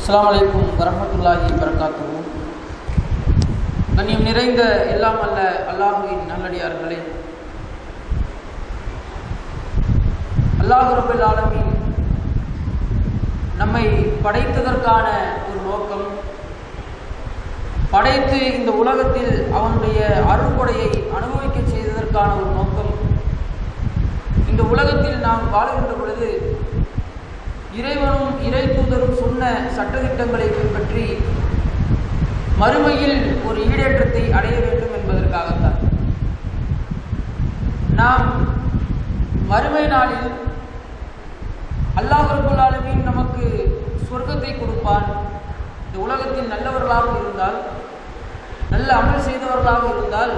அஸ்ஸலாமு அலைக்கும் வரஹ்மத்துல்லாஹி வபரகாத்துஹு. கண்ணியம் நிறைந்த எல்லாம் அல்ல அல்லாஹ்வின் நல்லடியார்களே, அல்லாஹ் ரப்பல் ஆலமீன் நம்மை படைத்ததற்கான ஒரு நோக்கம், படைத்து இந்த உலகத்தில் அவனுடைய அருள்கொடையை அனுபவிக்க செய்ததற்கான ஒரு நோக்கம், இந்த உலகத்தில் நாம் வாழ்கின்ற பொழுது இறைவனும் இறை தூதரும் சொன்ன சட்டதிட்டங்களை பின்பற்றி மறுமையில் ஒரு ஈடேற்றத்தை அடைய வேண்டும் என்பதற்காகத்தான். நாம் மறுமை நாளில் அல்லாஹ் ரப்பல் ஆலமீன் நமக்கு சொர்க்கத்தை கொடுப்பான். இந்த உலகத்தில் நல்லவர்களாக இருந்தால், நல்ல அமல் செய்தவர்களாக இருந்தால்,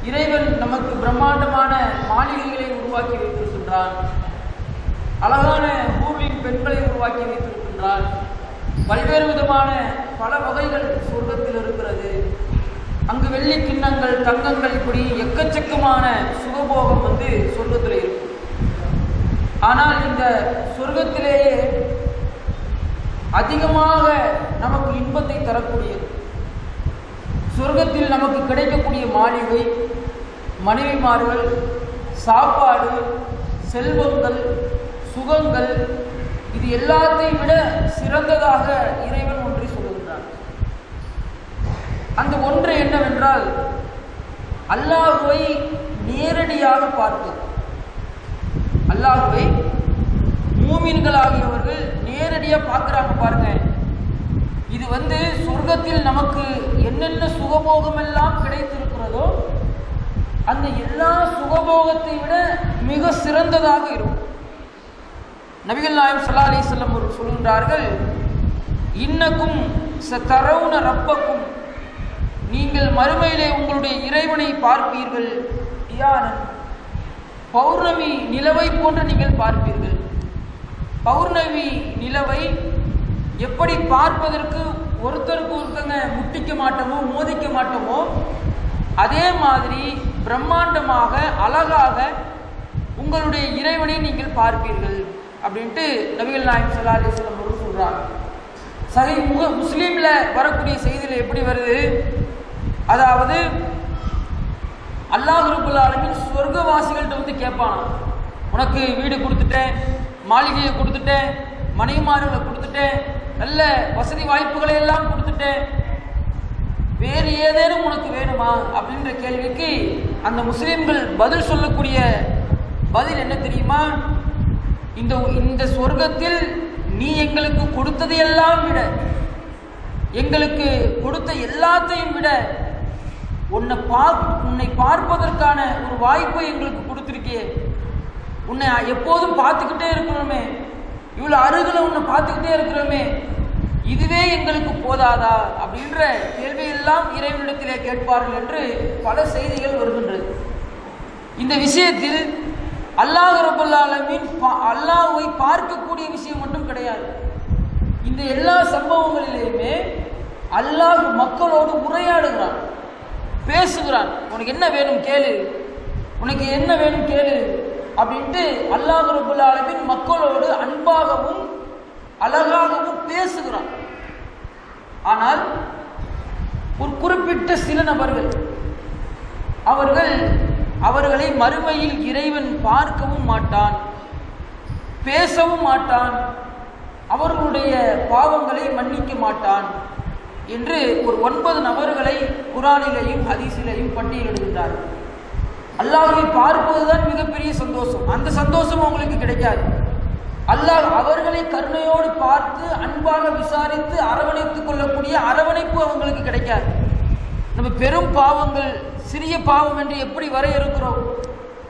இறைவன் நமக்கு பிரம்மாண்டமான மாளிகைகளை உருவாக்கி வைத்திருக்கின்றான், அழகான ஊரின் பெண்களை உருவாக்கி வைத்திருக்கின்றான், பல்வேறு விதமான பல வகைகள் சொர்க்கத்தில் இருக்கிறது. அங்கு வெள்ளி கிண்ணங்கள், தங்கங்கள், இப்படி எக்கச்சக்கமான சுகபோகம் சொர்க்கத்தில் இருக்கும். ஆனால் இந்த சொர்க்கத்திலேயே அதிகமாக நமக்கு இன்பத்தை தரக்கூடியது, சொர்க்கத்தில் நமக்கு கிடைக்கக்கூடிய மாளிகை, மனைவிமார்கள், சாப்பாடு, செல்வங்கள், சுகங்கள், இது எல்லாத்தையும் விட சிறந்ததாக இறைவன் ஒன்றை சொல்லுகின்றான். அந்த ஒன்று என்னவென்றால் அல்லாஹ்வை நேரடியாக பார்ப்பது. அல்லாஹ்வை மூமின்களாகியவர்கள் நேரடியாக பார்க்கிறாங்க பாருங்க. இது சொர்க்கத்தில் நமக்கு என்னென்ன சுகபோகம் எல்லாம் கிடைத்திருக்கிறதோ அந்த எல்லா சுகபோகத்தை விட மிக சிறந்ததாக இருக்கும். நபிகள் நாயகம் ஸல்லல்லாஹு அலைஹி வஸல்லம் அவர்கள் சொல்கின்றார்கள், இன்னக்கும் சதரவுன ரப்பக்கும், நீங்கள் மறுமையிலே உங்களுடைய இறைவனை பார்ப்பீர்கள், தியானன், பௌர்ணமி நிலவை போன்று நீங்கள் பார்ப்பீர்கள். பௌர்ணமி நிலவை எப்படி பார்ப்பதற்கு ஒருத்தருக்கு ஒருத்தங்க முட்டிக்க மாட்டோமோ மோதிக்க மாட்டோமோ, அதே மாதிரி பிரம்மாண்டமாக அழகாக உங்களுடைய இறைவனை நீங்கள் பார்ப்பீர்கள் அப்படின்ட்டு நபிகள் நாயகம் ஸல்லல்லாஹு அலைஹி வஸல்லம் அவர்கள் சொல்றாங்க. சஹீஹ் முஸ்லிம்ல வரக்கூடிய செய்தியில் எப்படி வருது, அதாவது அல்லாஹ் ரப்பல் ஆலமீன் சொர்க்கவாசிகள்கிட்ட கேட்பானா, உனக்கு வீடு கொடுத்துட்டேன், மாளிகையை கொடுத்துட்டேன், மனைவிமார்களை கொடுத்துட்டேன், நல்ல வசதி வாய்ப்புகளை எல்லாம் கொடுத்துட்டேன், வேறு ஏதேனும் உனக்கு வேணுமா அப்படின்ற கேள்விக்கு அந்த முஸ்லிம்கள் பதில் சொல்லக்கூடிய பதில் என்ன தெரியுமா, இந்த சொர்க்கத்தில் நீ எங்களுக்கு கொடுத்ததையெல்லாம் விட, எங்களுக்கு கொடுத்த எல்லாத்தையும் விட உன்னை பார்ப்பதற்கான ஒரு வாய்ப்பை எங்களுக்கு கொடுத்திருக்கியே, உன்னை எப்போதும் பார்த்துக்கிட்டே இருக்கிறோமே, இவ்வளவு அருகில் உன்னை பார்த்துக்கிட்டே இருக்கிறோமே, இதுவே எங்களுக்கு போதாதா அப்படின்ற கேள்வியெல்லாம் இறைவனிடத்திலே கேட்பார்கள் என்று பல செய்திகள் வருகின்றது. இந்த விஷயத்தில் அல்லாஹ் ரப்பல் ஆலமீன் அல்லாஹ்வை பார்க்கக்கூடிய விஷயம் மட்டும் கிடையாது. இந்த எல்லா சம்பவங்களிலேயுமே அல்லாஹ் மக்களோடு உரையாடுகிறான், பேசுகிறான். உனக்கு என்ன வேணும் கேளு, உனக்கு என்ன வேணும் கேளு அப்படின்ட்டு அல்லாஹ் ரப்பல் ஆலமீன் மக்களோடு அன்பாகவும் அழகாகவும் பேசுகிறான். ஆனால் ஒரு குறிப்பிட்ட சில நபர்கள், அவர்களை மறுமையில் இறைவன் பார்க்கவும் மாட்டான், பேசவும் மாட்டான், அவர்களுடைய பாவங்களை மன்னிக்க மாட்டான் என்று ஒரு 9 நபர்களை குர்ஆனிலேயும் ஹதீஸிலேயும் பட்டியலிடுகின்றார்கள். அல்லாஹ்வை பார்ப்பதுதான் மிகப்பெரிய சந்தோஷம். அந்த சந்தோஷம் அவங்களுக்கு கிடைக்காது. அல்லாஹ் அவர்களை கருணையோடு பார்த்து அன்பாக விசாரித்து அரவணைத்துக் கொள்ளக்கூடிய அரவணைப்பு அவங்களுக்கு கிடைக்காது. நம்ம பெரும் பாவங்கள், சிறிய பாவம் என்று எப்படி வரையறுக்கிறோம்,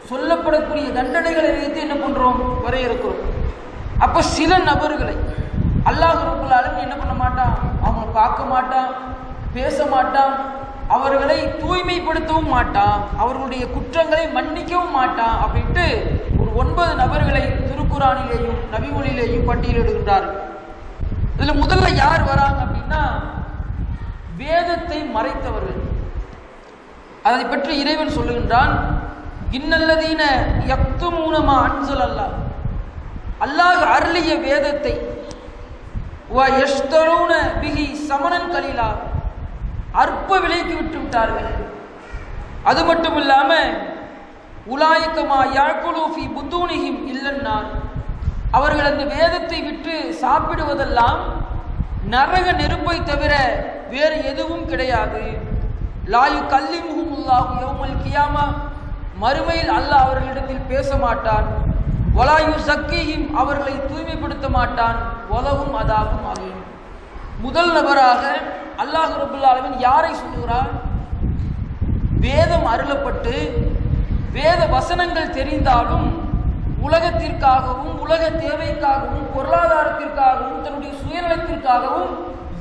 சொல்லப்படக்கூடிய தண்டனைகளை வைத்து என்ன பண்றோம், வரையறுக்கிறோம். அப்ப சில நபர்களை அல்லாஹ் ரப்பல் ஆலமீன் என்ன பண்ண மாட்டான், அவங்களை பார்க்க மாட்டான், பேச மாட்டான், அவர்களை தூய்மைப்படுத்தவும் மாட்டான், அவர்களுடைய குற்றங்களை மன்னிக்கவும் மாட்டான் அப்படின்ட்டு ஒரு 9 நபர்களை திருக்குர்ஆனிலேயும் நபிமொழியிலேயும் பட்டியலிடுகின்றார்கள். இதுல முதல்ல யார் வராங்க அப்படின்னா, வேதத்தை மறைத்தவர்கள். அதை பற்றி இறைவன் சொல்லுகின்றான், இன்னல்லதீன யக்துமூன மா அன்ஸலல்லாஹ், அல்லாஹ் அருளிய வேதத்தை வயஷ்தரூன பிஹி சமனன் கலீலா, அற்ப விலைக்கு விட்டு விட்டார்கள். அது மட்டும் இல்லாம உலாயிக்கமா யாக்குலு ஃபி புத்தூனிஹிம் இல்லன்னார், அவர்கள் அந்த வேதத்தை விட்டு சாப்பிடுவதெல்லாம் நரக நெருப்பை தவிர வேறு எதுவும் கிடையாது. லாயு கல்லிமுஹுமுல்லாஹு யௌமல் கியாமா, மறுமையில் அல்லாஹ் அவர்களிடத்தில் பேச மாட்டான். வலாயு சக்கீஹிம், அவர்களை தூய்மைப்படுத்த மாட்டான். வலவும் அதாகும் அலீம். முதல் நபராக அல்லாஹ் ரப்பல் ஆலமீன் யாரை சொல்லுகிறார்? வேதம் அருளப்பட்டு வேத வசனங்கள் தெரிந்தாலும் உலகத்திற்காகவும் உலக தேவைக்காகவும் பொருளாதாரத்திற்காகவும் தன்னுடைய சுயநலத்திற்காகவும்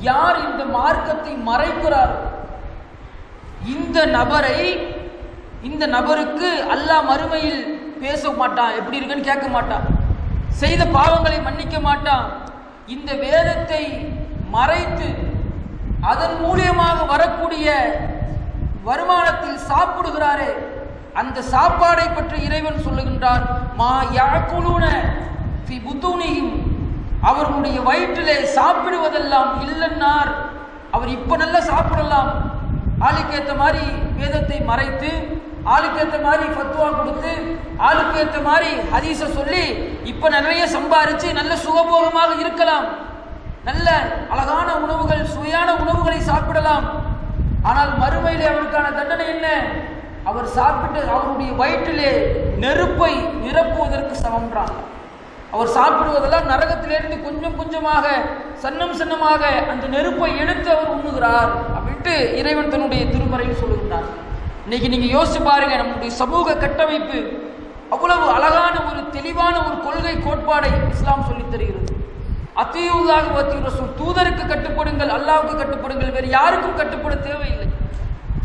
யார் இந்த மார்க்கத்தை மறைக்கிறார், இந்த நபருக்கு அல்லாஹ் மறுமையில் பேச மாட்டான். எப்படி இருக்குன்னு கேட்க மாட்டான். செய்த பாவங்களை மன்னிக்க மாட்டான். இந்த வேதத்தை மறைத்து அதன் மூலியமாக வரக்கூடிய வருமானத்தில் சாப்பிடுகிறாரே, அந்த சாப்பாடை பற்றி இறைவன் சொல்லுகின்றான். மா யாக்குலூன ஃபி புத்தூனிஹிம், அவர்களுடைய வயிற்றிலே சாப்பிடுவதெல்லாம் இல்லன்னார். அவர் இப்ப நல்லா சாப்பிடலாம், ஆளுக்கேற்ற மாதிரி வேதத்தை மறைத்து, ஆளுக்கேற்ற மாதிரி ஃபத்வா கொடுத்து, ஆளுக்கேற்ற மாதிரி ஹதீஸ சொல்லி இப்ப நிறைய சம்பாரிச்சு நல்ல சுகபோகமாக இருக்கலாம், நல்ல அழகான உணவுகள் சுவையான உணவுகளை சாப்பிடலாம். ஆனால் மறுமையிலே அவருக்கான தண்டனை என்ன? அவர் சாப்பிட்டு அவருடைய வயிற்றிலே நெருப்பை நிரப்புவதற்கு சமம்ன்றான். அவர் சாப்பிடுவதெல்லாம் நரகத்திலிருந்து கொஞ்சம் கொஞ்சமாக சன்னமாக அந்த நெருப்பை எடுத்து அவர் உண்ணுகிறார் அப்படின்ட்டு இறைவன் தன்னுடைய திருமறையில் சொல்லுகிறார். இன்னைக்கு நீங்க யோசிச்சு பாருங்க, நம்முடைய சமூக கட்டமைப்பு அவ்வளவு அழகான ஒரு தெளிவான ஒரு கொள்கை கோட்பாடை இஸ்லாம் சொல்லித் தருகிறது. அத்தியுல்லாஹ் வத்தி ரசூல், தூதருக்கு கட்டுப்படுங்கள், அல்லாஹ்வுக்கு கட்டுப்படுங்கள், வேறு யாருக்கும் கட்டுப்பட தேவையில்லை.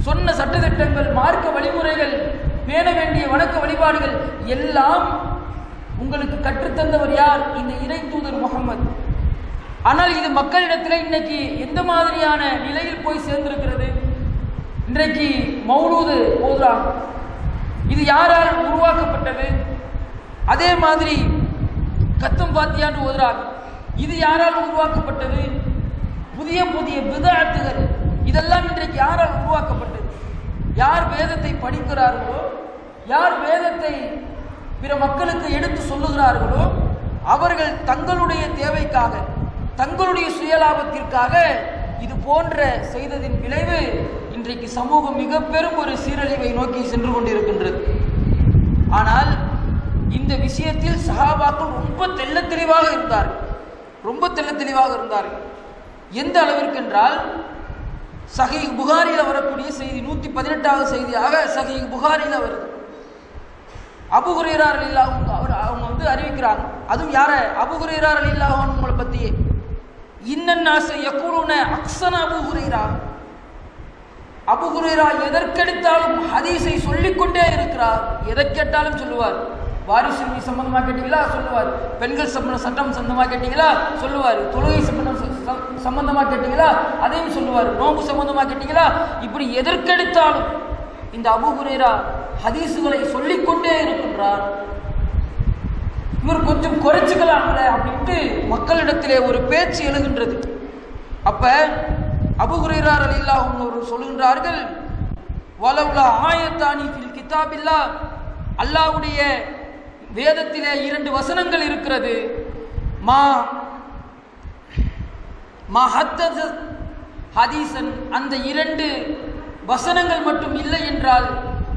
சொன்ன சட்டத்திட்டங்கள், மார்க்க வழிமுறைகள், பேண வேண்டிய வணக்க வழிபாடுகள் எல்லாம் உங்களுக்கு கற்றுத்தந்தவர் யார்? இந்த இறை தூதர் முகமது. ஆனால் இது மக்களிடத்தில் இன்னைக்கு எந்த மாதிரியான நிலையில் போய் சேர்ந்திருக்கிறது? இன்றைக்கு மௌலூது ஓதுறாங்க, இது யாரால் உருவாக்கப்பட்டது? அதே மாதிரி கத்தம் பாத்தியான்னு ஓதுறாங்க, இது யாரால் உருவாக்கப்பட்டது? புதிய புதிய பிதஅத்துகள், இதெல்லாம் இன்றைக்கு யாரால் உருவாக்கப்பட்டது? யார் வேதத்தை படிக்கிறார்களோ, யார் வேதத்தை பிற மக்களுக்கு எடுத்து சொல்லுகிறார்களோ, அவர்கள் தங்களுடைய தேவைக்காக, தங்களுடைய சுயலாபத்திற்காக இது போன்ற செய்ததின் விளைவு இன்றைக்கு சமூகம் மிக பெரும் ஒரு சீரழிவை நோக்கி சென்று கொண்டிருக்கின்றது. ஆனால் இந்த விஷயத்தில் சஹாபாக்கள் ரொம்ப தெள்ளத் தெளிவாக இருந்தார்கள், ரொம்ப தெள்ளத் தெளிவாக இருந்தார்கள். எந்த அளவிற்கு என்றால், சஹீஹ் புகாரியில் வரக்கூடிய செய்தி, 118வது செய்தியாக சஹீஹ் புகாரியில் வருது. அபூ ஹுரைரா ரலியல்லாஹு அன்ஹு அவங்க அறிவிக்கிறாங்க. அதுவும் யார? அபூ ஹுரைரா ரலியல்லாஹு அன்ஹு பத்தியே. இன்னன்னாஸ யகூலுன அக்ஸன அபூ ஹுரைரா, அபூ ஹுரைரா எதற்கெடுத்தாலும் ஹதீஸை சொல்லிக்கொண்டே இருக்கிறார். எதை கேட்டாலும் சொல்லுவார். வாரிசுரிமை சம்பந்தமா கேட்டீங்களா சொல்லுவார், பெண்கள் சட்டம் சம்பந்தமா கேட்டீங்களா சொல்லுவார், தொழுகை சம்பந்தமா கேட்டீங்களா அதையும் சொல்லுவார், நோம்பு சம்பந்தமா கேட்டீங்களா, இப்படி எதற்கெடுத்தாலும் இந்த அபூ ஹுரைரா ஹதீஸுகளை சொல்லிக்கொண்டே இருக்கின்றார். இவர் கொஞ்சம் குறைச்சிக்கலாம்ல அப்படின்ட்டு மக்களிடத்திலே ஒரு பேச்சு எழுகின்றது. அப்ப அபூ ஹுரைரா ரலியல்லாஹு அன்ஹு அவர்கள் சொல்கின்றார்கள், வலவுலா ஆயத்தானி ஃபில் கிதாபில்லாஹ், அல்லாஹ்வுடைய வேதத்திலே 2 வசனங்கள் இருக்கிறது. மா ஹத்தஸ ஹதீஸன், அந்த 2 வசனங்கள் மட்டும் இல்லை என்றால்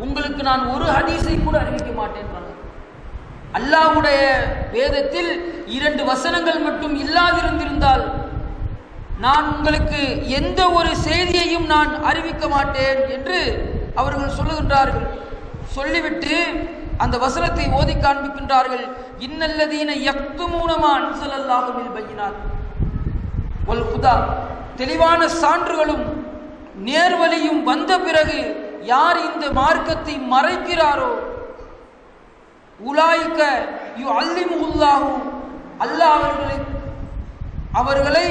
உங்களுக்கு நான் ஒரு ஹதீஸை கூட அறிவிக்க மாட்டேன். அல்லாஹ்வுடைய வேதத்தில் 2 வசனங்கள் மட்டும் இல்லாதிருந்திருந்தால் நான் உங்களுக்கு எந்த ஒரு செய்தியையும் நான் அறிவிக்க மாட்டேன் என்று அவர்கள் சொல்லுகின்றார்கள். சொல்லிவிட்டு அந்த வசனத்தை ஓதி காண்பிக்கின்றார்கள். இன்னல்லதீன யக்துமூன மா அன்ஸலல்லாஹு மில் பையினாத் வல் ஹுதா, தெளிவான சான்றுகளும் நேர்வழியும் வந்த பிறகு யார் இந்த மார்க்கத்தை மறைக்கிறாரோ, உலாயிக யுஅல்லிமுல்லாஹு, அல்லாஹ் அவர்களை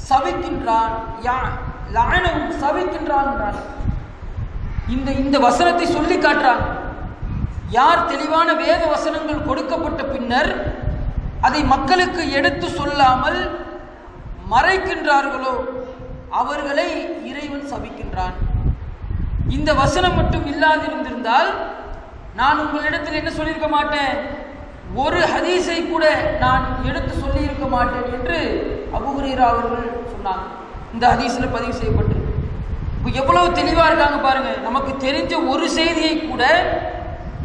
சபிக்கின்றான், லஅனஹு சபிக்கின்றான். இந்த வசனத்தை சொல்லி காட்டுறாங்க. யார் தெளிவான வேத வசனங்கள் கொடுக்கப்பட்ட பின்னர் அதை மக்களுக்கு எடுத்து சொல்லாமல் மறைக்கின்றார்களோ அவர்களை இறைவன் சபிக்கின்றான். இந்த வசனம் மட்டும் இல்லாதிருந்திருந்தால் நான் உங்களிடத்தில் என்ன சொல்லியிருக்க மாட்டேன், ஒரு ஹதீஸை கூட நான் எடுத்து சொல்லி இருக்க மாட்டேன் என்று அபூ ஹுரைரா அவர்கள் சொன்னாங்க. இந்த ஹதீஸ்ல பதிவு செய்யப்பட்டிருக்கு. எவ்வளவு தெளிவா இருக்காங்க பாருங்க. நமக்கு தெரிஞ்ச ஒரு செய்தியை கூட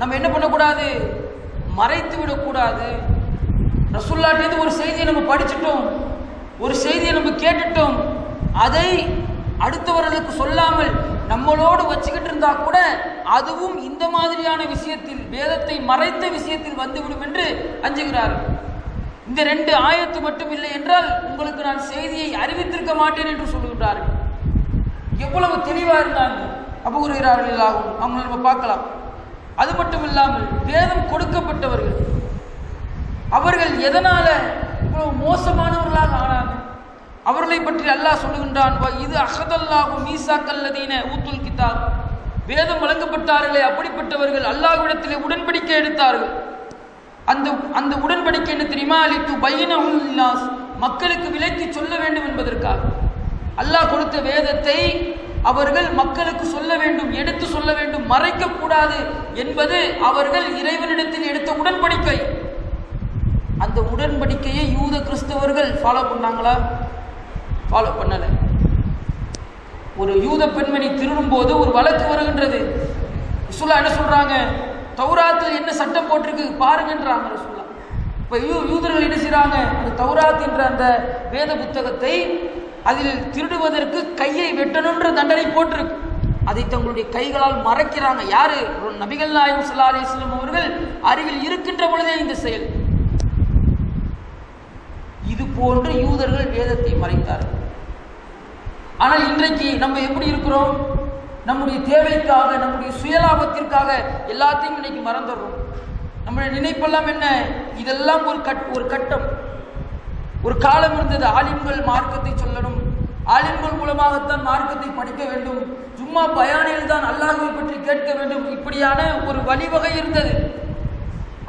நம்ம என்ன பண்ணக்கூடாது, மறைத்து விடக்கூடாது. ரசூலுல்லாஹ்விலிருந்து ஒரு செய்தியை நம்ம படிச்சுட்டோம், ஒரு செய்தியை நம்ம கேட்டுட்டோம், அதை அடுத்தவர்களுக்கு சொல்லாமல் நம்மளோடு வச்சுக்கிட்டு இருந்தா கூட அதுவும் இந்த மாதிரியான விஷயத்தில், வேதத்தை மறைத்த விஷயத்தில் வந்துவிடும் என்று அஞ்சுகிறார்கள். இந்த 2 ஆயத்து மட்டும் இல்லை என்றால் உங்களுக்கு நான் செய்தியை அறிவித்திருக்க மாட்டேன் என்று சொல்லுகின்றார்கள். எவ்வளவு தெளிவா இருந்தாங்க அபூ ஹுரைரா ரலியல்லாஹு அன்ஹு. அவங்களை நம்ம பார்க்கலாம். அது மட்டும் இல்லாமல் வேதம் கொடுக்கப்பட்டவர்கள் அவர்கள் எதனால இவ்வளவு மோசமானவர்களாக ஆனாங்க, அவர்களை பற்றி அல்லாஹ் சொல்லுகின்றான், இது அஹதல்லாஹு மீசாக்கல்லதீன ஊத்துல் கிதாப். வேதம் வழங்கப்பட்டார்களே அப்படிப்பட்டவர்கள் அல்லாஹ்விடத்திலே உடன்படிக்கை எடுத்தார்கள். அந்த உடன்படிக்கை என்ன தெரியுமா, லித்து பைனஹுல் லின்னாஸ், மக்களுக்கு விளக்கி சொல்ல வேண்டும் என்பதற்காக. அல்லாஹ் கொடுத்த வேதத்தை அவர்கள் மக்களுக்கு சொல்ல வேண்டும், எடுத்து சொல்ல வேண்டும், மறைக்க கூடாது என்பது அவர்கள் இறைவனிடத்தில் எடுத்த உடன்படிக்கை. அந்த உடன்படிக்கையை யூத கிறிஸ்தவர்கள் ஃபாலோ பண்ணாங்களா? ஃபாலோ பண்ணல. ஒரு யூத பெண்மணி திருடும் போது ஒரு வழக்கு வருகின்றது. ரசூலுல்லாஹ் என்ன சொல்றாங்க, தௌராத்தில் என்ன சட்டம் போட்டிருக்கு பாருங்கன்றாங்க ரசூலுல்லாஹ். இப்ப யூதர்கள் என்ன செய்றாங்க, அந்த தௌராத் என்ற அந்த வேத புத்தகத்தை அதில் திருடுவதற்கு கையை வெட்டணும்ன்ற தண்டனை போட்டிருக்கு. அதை தங்களுடைய கைகளால் மறைக்கிறாங்க. யாரு? நபிகள் நாயகம் ஸல்லல்லாஹு அலைஹி வஸல்லம் அவர்கள் அருகில் இருக்கின்ற பொழுதே இந்த செயல். இது போன்று யூதர்கள் வேதத்தை மறைத்தார்கள். ஆனால் இன்றைக்கு நம்ம எப்படி இருக்கிறோம், நம்முடைய தேவைக்காக, நம்முடைய சுயலாபத்திற்காக எல்லாத்தையும் இன்னைக்கு மறந்துடுறோம். நம்முடைய நினைப்பெல்லாம் என்ன, இதெல்லாம் ஒரு கட்டம், ஒரு காலம் இருந்தது. ஆலிம்கள் மார்க்கத்தை சொல்லணும், ஆலிம்கள் மூலமாகத்தான் மார்க்கத்தை படிக்க வேண்டும், சும்மா பயானில் தான் அல்லாஹ்வை பற்றி கேட்க வேண்டும், இப்படியான ஒரு வழிவகை இருந்தது.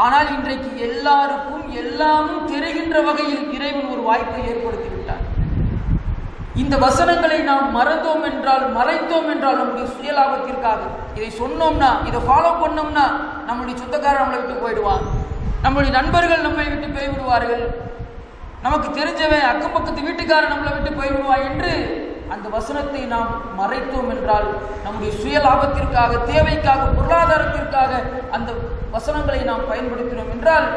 ஆனால் இன்றைக்கு எல்லாருக்கும் எல்லாமும் தெரிகின்ற வகையில் இறைவன் ஒரு வாய்ப்பை ஏற்படுத்தி விட்டார். இந்த வசனங்களை நாம் மறந்தோம் என்றால், மறைத்தோம் என்றால் நம்முடைய சுயலாபத்திற்காக இதை சொன்னோம்னா, இதை ஃபாலோ பண்ணோம்னா நம்முடைய சொந்தக்காரர் நம்மளை விட்டு போயிடுவாங்க, நம்முடைய நண்பர்கள் நம்மை விட்டு போய்விடுவார்கள், நமக்கு தெரிஞ்சவன் அக்கம் பக்கத்து வீட்டுக்காரர் நம்மளை விட்டு போய்விடுவான் என்று அந்த வசனத்தை நாம் மறைத்தோம் என்றால், நம்முடைய சுயலாபத்திற்காக, தேவைக்காக, பொருளாதாரத்திற்காக அந்த வசனங்களை நாம் பயன்படுத்தினோம் என்றால்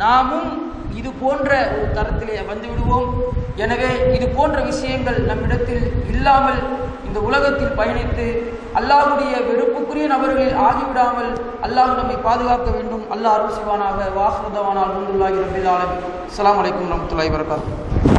நாமும் இது போன்ற ஒரு தரத்திலே வந்து விடுவோம். எனவே இது போன்ற விஷயங்கள் நம்மிடத்தில் இல்லாமல் இந்த உலகத்தில் பயணித்து அல்லாஹ்வுடைய வெறுப்புக்குரிய நபர்களில் ஆகிவிடாமல் அல்லாஹ் நம்மை பாதுகாக்க வேண்டும். அல்லாஹ் அருள் செய்வானாக. வாஹ்ரு தவானா அல்ஹம்துலில்லாஹி ரப்பில் ஆலமீன். அஸ்ஸலாமு அலைக்கும் வரஹ்மத்துல்லாஹி வபரகாத்துஹு.